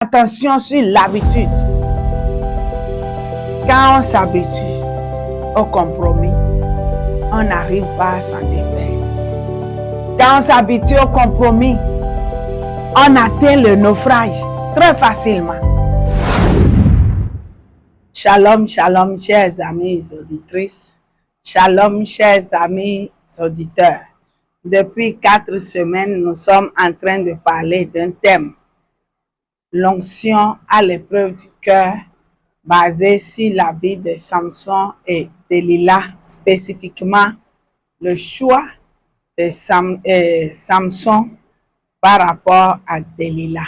Attention sur l'habitude. Quand on s'habitue au compromis, on n'arrive pas à s'en défaire. Quand on s'habitue au compromis, on atteint le naufrage très facilement. Shalom, shalom, chers amis auditrices. Shalom, chers amis auditeurs. Depuis 4 semaines, nous sommes en train de parler d'un thème. L'onction à l'épreuve du cœur, basée sur la vie de Samson et Delilah, spécifiquement le choix de Samson par rapport à Delilah.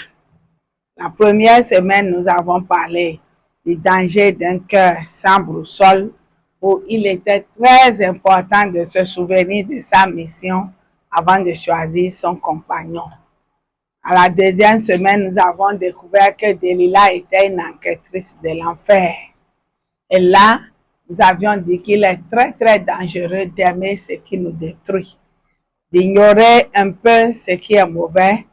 La première semaine, nous avons parlé du danger d'un cœur sans boussole, où il était très important de se souvenir de sa mission avant de choisir son compagnon. À la deuxième semaine, nous avons découvert que Delilah était une enquêtrice de l'enfer. Et là, nous avions dit qu'il est très, très dangereux d'aimer ce qui nous détruit, d'ignorer un peu ce qui est mauvais.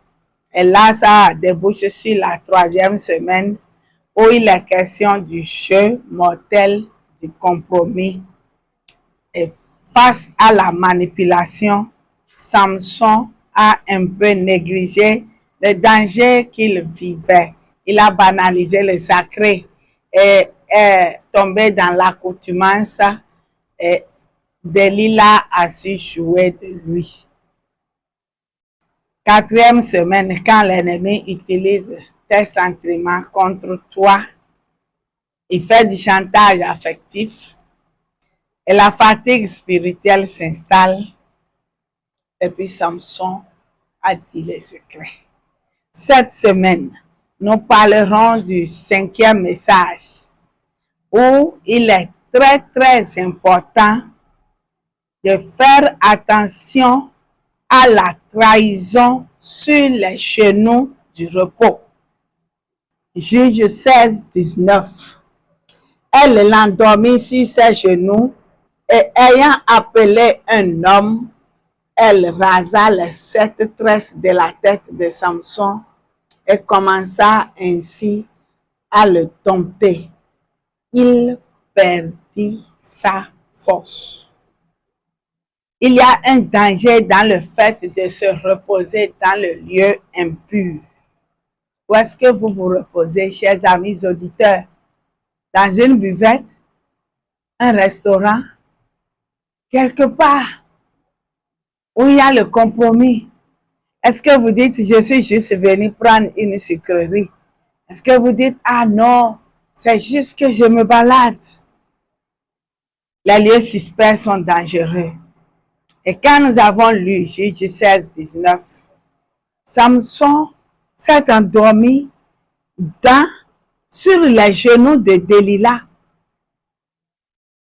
Et là, ça débouche sur la troisième semaine où il est question du jeu mortel du compromis. Et face à la manipulation, Samson a un peu négligé le danger qu'il vivait. Il a banalisé le sacré et est tombé dans l'accoutumance et Delilah a su jouer de lui. Quatrième semaine, quand l'ennemi utilise tes sentiments contre toi, il fait du chantage affectif et la fatigue spirituelle s'installe. Et puis Samson a dit les secrets. Cette semaine, nous parlerons du 5e message où il est très, très important de faire attention à la trahison sur les genoux du repos. Juge 16, 19. Elle l'endormit sur ses genoux et ayant appelé un homme, elle rasa les 7 tresses de la tête de Samson et commença ainsi à le dompter. Il perdit sa force. Il y a un danger dans le fait de se reposer dans le lieu impur. Où est-ce que vous vous reposez, chers amis auditeurs? Dans une buvette, un restaurant, quelque part où il y a le compromis. Est-ce que vous dites, je suis juste venu prendre une sucrerie? Est-ce que vous dites, ah non, c'est juste que je me balade? Les lieux suspects sont dangereux. Et quand nous avons lu Juge 16, 19, Samson s'est endormi sur les genoux de Delilah.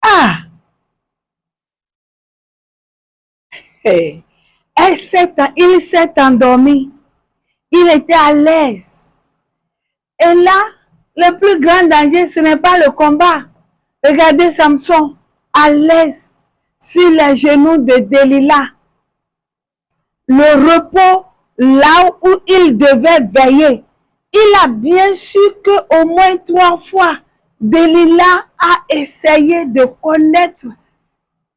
Ah! Hey. Il s'est endormi. Il était à l'aise. Et là, le plus grand danger, ce n'est pas le combat. Regardez Samson, à l'aise, sur les genoux de Delilah. Le repos, là où il devait veiller. Il a bien su qu'au moins 3 fois, Delilah a essayé de connaître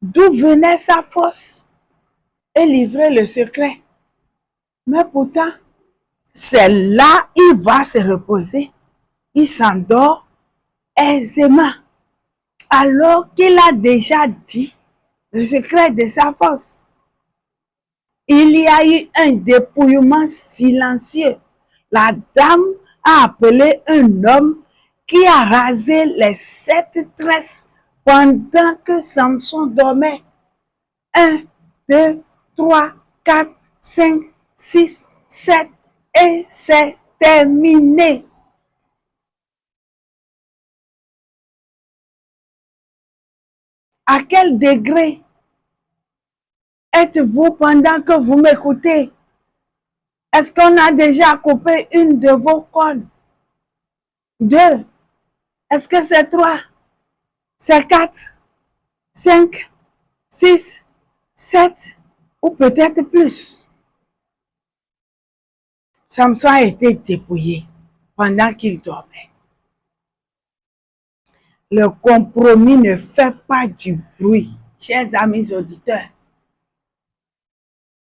d'où venait sa force et livrer le secret. Mais pourtant, c'est là il va se reposer. Il s'endort aisément. Alors qu'il a déjà dit le secret de sa force. Il y a eu un dépouillement silencieux. La dame a appelé un homme qui a rasé les 7 tresses pendant que Samson dormait. 1, 2, 3, 4, 5, 6, 7 et c'est terminé. À quel degré êtes-vous pendant que vous m'écoutez? Est-ce qu'on a déjà coupé une de vos cornes? 2. Est-ce que c'est 3? C'est 4? 5? 6? 7? Ou peut-être plus? Samson a été dépouillé pendant qu'il dormait. Le compromis ne fait pas du bruit, chers amis auditeurs.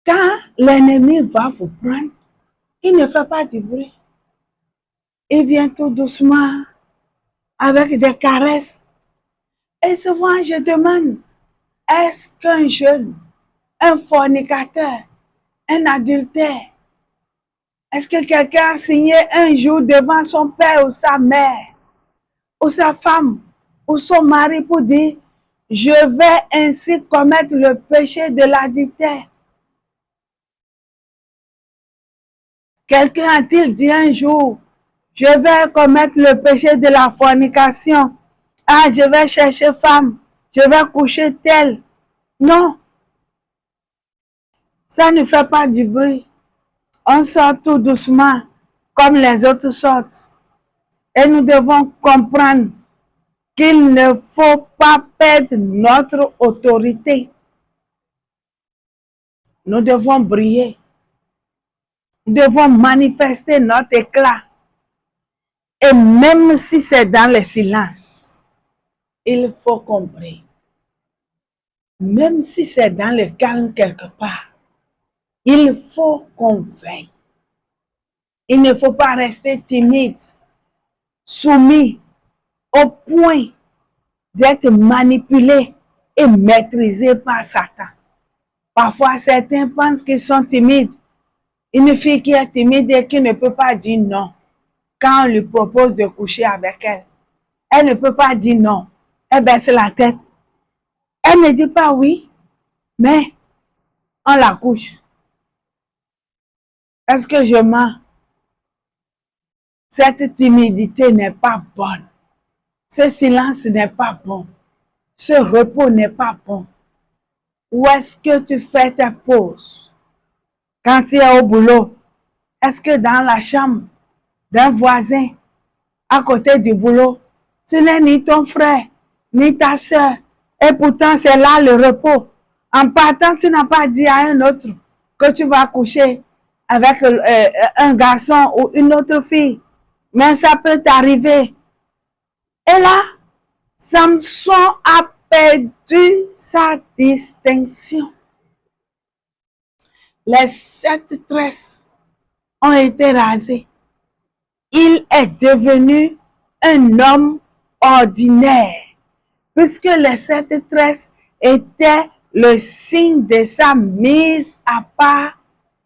Quand l'ennemi va vous prendre, il ne fait pas du bruit. Il vient tout doucement, avec des caresses. Et souvent, je demande, est-ce qu'un jeune, un fornicateur, un adultère, est-ce que quelqu'un a signé un jour devant son père ou sa mère, ou sa femme, ou son mari pour dire, je vais ainsi commettre le péché de l'adultère? Quelqu'un a-t-il dit un jour, je vais commettre le péché de la fornication? Ah, je vais chercher femme, je vais coucher telle. Non, ça ne fait pas du bruit. On sort tout doucement, comme les autres sortent. Et nous devons comprendre qu'il ne faut pas perdre notre autorité. Nous devons briller. Nous devons manifester notre éclat. Et même si c'est dans le silence, il faut comprendre. Même si c'est dans le calme quelque part, il faut qu'on veille. Il ne faut pas rester timide, soumis, au point d'être manipulé et maîtrisé par Satan. Parfois, certains pensent qu'ils sont timides. Une fille qui est timide et qui ne peut pas dire non quand on lui propose de coucher avec elle. Elle ne peut pas dire non. Elle baisse la tête. Elle ne dit pas oui, mais on la couche. Est-ce que je mens? Cette timidité n'est pas bonne. Ce silence n'est pas bon. Ce repos n'est pas bon. Où est-ce que tu fais tes pauses? Quand tu es au boulot, est-ce que dans la chambre d'un voisin, à côté du boulot, ce n'est ni ton frère, ni ta soeur, et pourtant c'est là le repos. En partant, tu n'as pas dit à un autre que tu vas coucher avec un garçon ou une autre fille, mais ça peut t'arriver. Et là, Samson a perdu sa distinction. Les 7 tresses ont été rasées. Il est devenu un homme ordinaire, puisque les 7 tresses étaient le signe de sa mise à part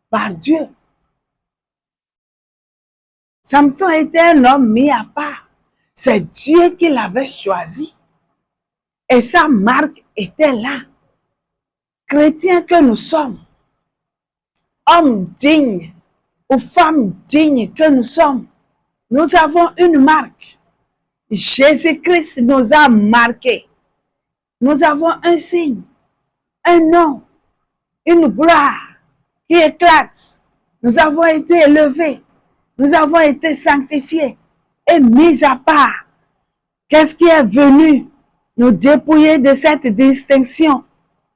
par Dieu. Samson était un homme mis à part. C'est Dieu qui l'avait choisi. Et sa marque était là. Chrétiens que nous sommes, hommes dignes ou femmes dignes que nous sommes, nous avons une marque. Jésus-Christ nous a marqués. Nous avons un signe, un nom, une gloire qui éclate. Nous avons été élevés. Nous avons été sanctifiés et mis à part. Qu'est-ce qui est venu nous dépouiller de cette distinction?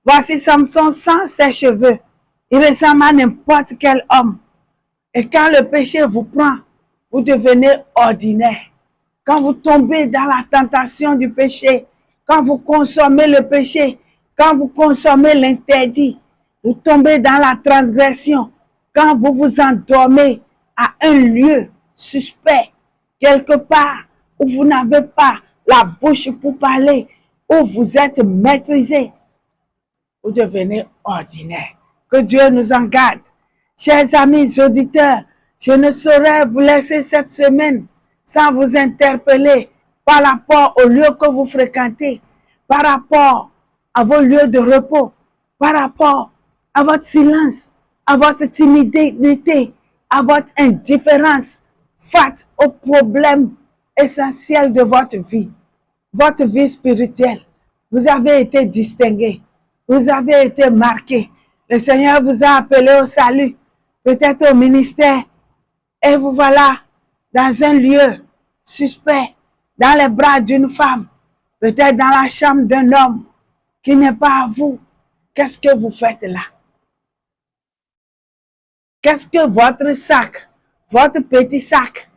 Voici Samson sans ses cheveux. Il ressemble à n'importe quel homme. Et quand le péché vous prend, vous devenez ordinaire. Quand vous tombez dans la tentation du péché, quand vous consommez le péché, quand vous consommez l'interdit, vous tombez dans la transgression. Quand vous vous endormez à un lieu suspect, quelque part où vous n'avez pas la bouche pour parler, où vous êtes maîtrisé, vous devenez ordinaire. Que Dieu nous en garde. Chers amis auditeurs, je ne saurais vous laisser cette semaine sans vous interpeller par rapport aux lieux que vous fréquentez, par rapport à vos lieux de repos, par rapport à votre silence, à votre timidité, à votre indifférence face aux problèmes essentiels de votre vie spirituelle. Vous avez été distingué, vous avez été marqué. Le Seigneur vous a appelé au salut, peut-être au ministère, et vous voilà dans un lieu suspect, dans les bras d'une femme, peut-être dans la chambre d'un homme qui n'est pas à vous. Qu'est-ce que vous faites là? Qu'est-ce que votre sac, votre petit sac,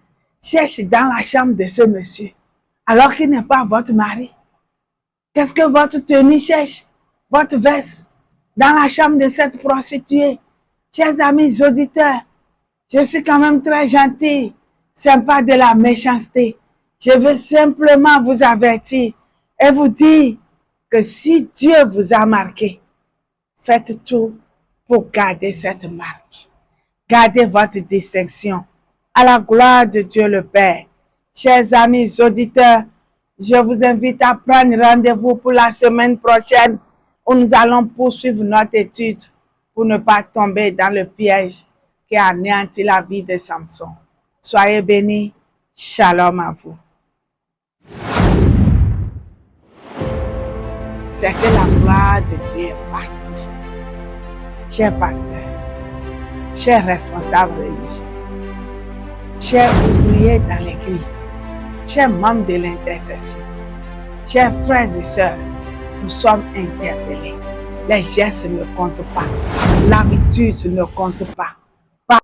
cherche dans la chambre de ce monsieur, alors qu'il n'est pas votre mari? Qu'est-ce que votre tenue cherche? Votre veste dans la chambre de cette prostituée? Chers amis auditeurs, je suis quand même très gentil, c'est pas de la méchanceté. Je veux simplement vous avertir et vous dire que si Dieu vous a marqué, faites tout pour garder cette marque. Gardez votre distinction à la gloire de Dieu le Père. Chers amis auditeurs, je vous invite à prendre rendez-vous pour la semaine prochaine où nous allons poursuivre notre étude pour ne pas tomber dans le piège qui a anéanti la vie de Samson. Soyez bénis. Shalom à vous. C'est que la gloire de Dieu est partie. Chers pasteurs, chers responsables religieux, chers ouvriers dans l'église, chers membres de l'intercession, chers frères et sœurs, nous sommes interpellés. Les gestes ne comptent pas. L'habitude ne compte pas.